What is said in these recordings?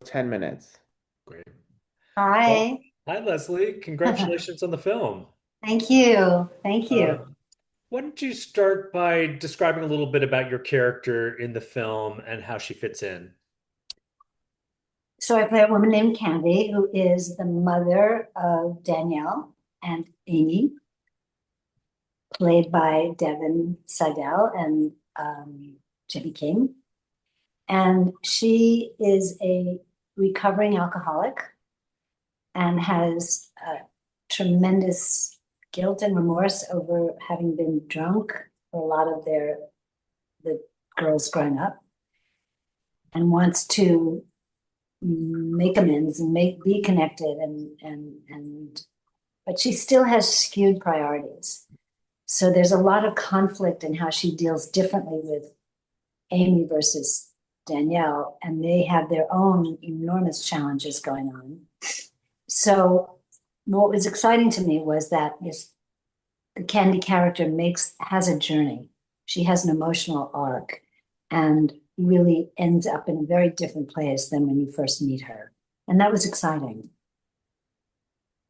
10 minutes. Great. Well, Hi. hi, Leslie. Congratulations on the film. Thank you. Thank you. Uh, why don't you start by describing a little bit about your character in the film and how she fits in? So I play a woman named Candy, who is the mother of Danielle and Amy, played by Devin Seidel and Jimmy King. And she is a recovering alcoholic and has tremendous guilt and remorse over having been drunk for a lot of the girls growing up, and wants to make amends and make be connected and but she still has skewed priorities. So there's a lot of conflict in how she deals differently with Amy versus Danielle, and they have their own enormous challenges going on. So what was exciting to me was that this the Candy character makes has a journey. She has an emotional arc and really ends up in a very different place than when you first meet her. And that was exciting.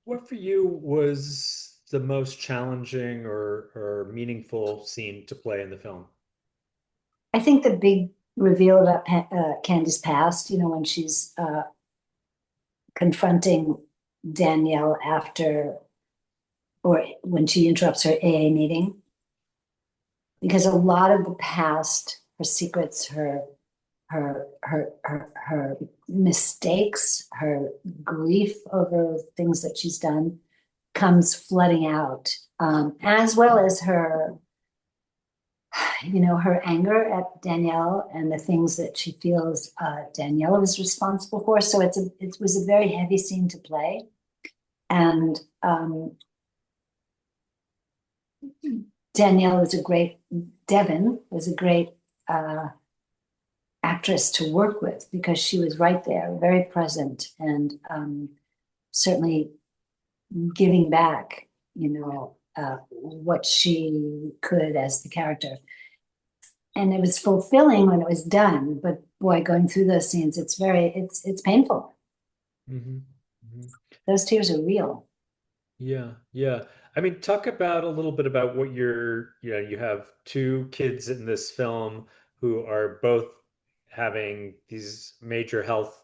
What for you was the most challenging or meaningful scene to play in the film? I think the big reveal about Candy's past, when she's confronting Danielle after or when she interrupts her AA meeting, because a lot of the past, her secrets, her mistakes, her grief over things that she's done comes flooding out, as well as her anger at Danielle and the things that she feels Danielle was responsible for. So it was a very heavy scene to play, and Danielle was a great Devin was a great uh, actress to work with because she was right there, very present, and certainly giving back, what she could as the character. And it was fulfilling when it was done. But boy, going through those scenes, it's painful. Hmm. Hmm. Those tears are real. Yeah, yeah. I mean, talk about a little bit about what you have two kids in this film who are both having these major health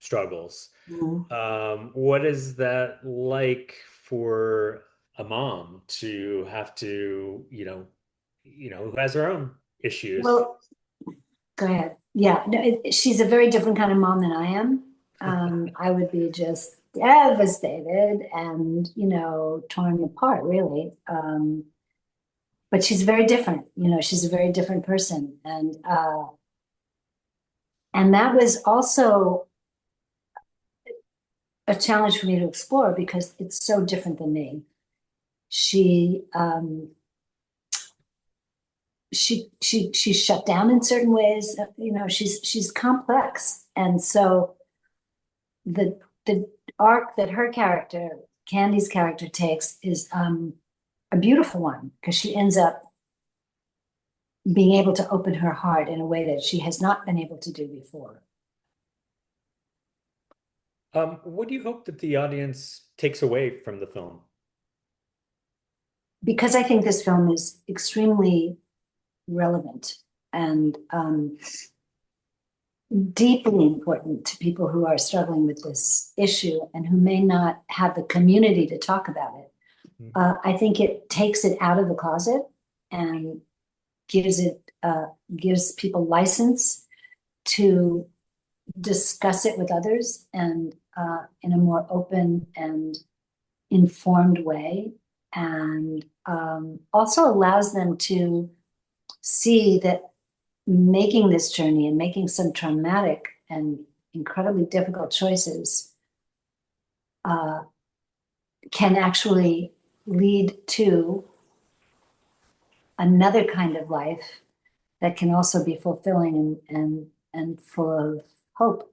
struggles. Mhm. What is that like for a mom to have to, who has her own issues? Well, go ahead. Yeah, no, she's a very different kind of mom than I am. I would be just devastated and, torn apart, really. But she's very different. She's a very different person, and that was also a challenge for me to explore because it's so different than me. She she's shut down in certain ways. She's complex, and so the arc that her character, Candy's character, takes is a beautiful one because she ends up being able to open her heart in a way that she has not been able to do before. What do you hope that the audience takes away from the film? Because I think this film is extremely relevant and deeply important to people who are struggling with this issue and who may not have the community to talk about it. I think it takes it out of the closet and gives it gives people license to discuss it with others and in a more open and informed way, and also allows them to see that making this journey and making some traumatic and incredibly difficult choices uh, can actually lead to another kind of life that can also be fulfilling and full of hope.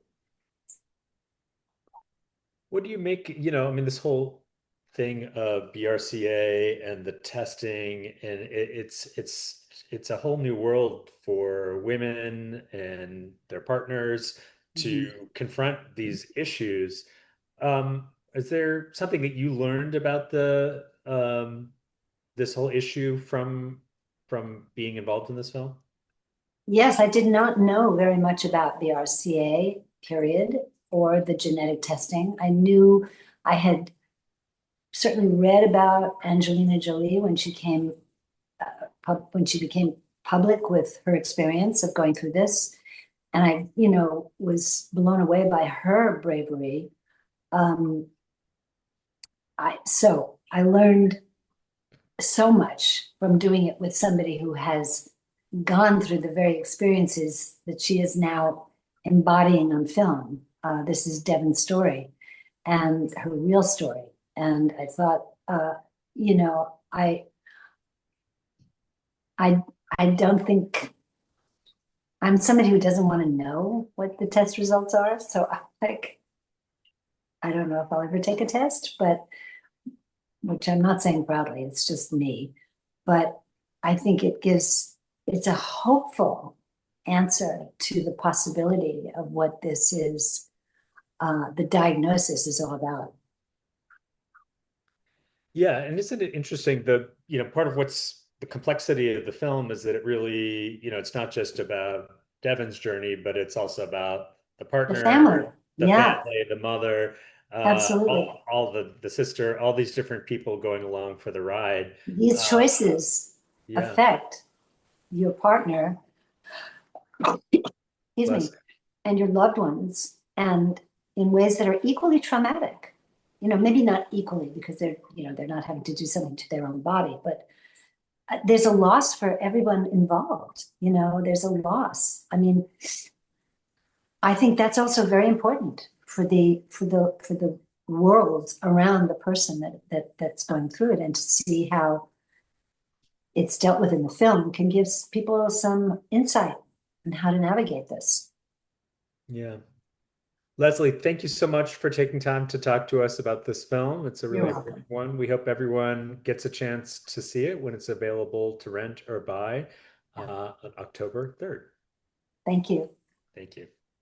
What do you make, I mean, this whole thing of BRCA and the testing, and it's a whole new world for women and their partners to Mhm. confront these issues. Is there something that you learned about the this whole issue from being involved in this film? Yes, I did not know very much about the RCA period or the genetic testing. I knew I had certainly read about Angelina Jolie when she came when she became public with her experience of going through this, and I, was blown away by her bravery. Um, I learned so much from doing it with somebody who has gone through the very experiences that she is now embodying on film. This is Devin's story and her real story. And I thought, you know, I, I, I don't think I'm somebody who doesn't want to know what the test results are. So I'm like, I don't know if I'll ever take a test, but which I'm not saying proudly, it's just me. But I think it's a hopeful answer to the possibility of what this is, the diagnosis is all about. Yeah, and isn't it interesting that, part of what's the complexity of the film is that it really, it's not just about Devin's journey, but it's also about the The partner, family, the yeah, family, the mother, absolutely. all the sister, all these different people going along for the ride. These Uh, choices yeah, affect your partner, excuse me, Leslie. and your loved ones, and in ways that are equally traumatic. Maybe not equally because they're not having to do something to their own body, but there's a loss for everyone involved. There's a loss. I mean, I think that's also very important for the worlds around the person that's going through it, and to see how it's dealt with in the film can give people some insight on how to navigate this. Yeah. Leslie, thank you so much for taking time to talk to us about this film. It's a You're really important welcome. one. We hope everyone gets a chance to see it when it's available to rent or buy Yeah. on October 3rd. Thank you. Thank you.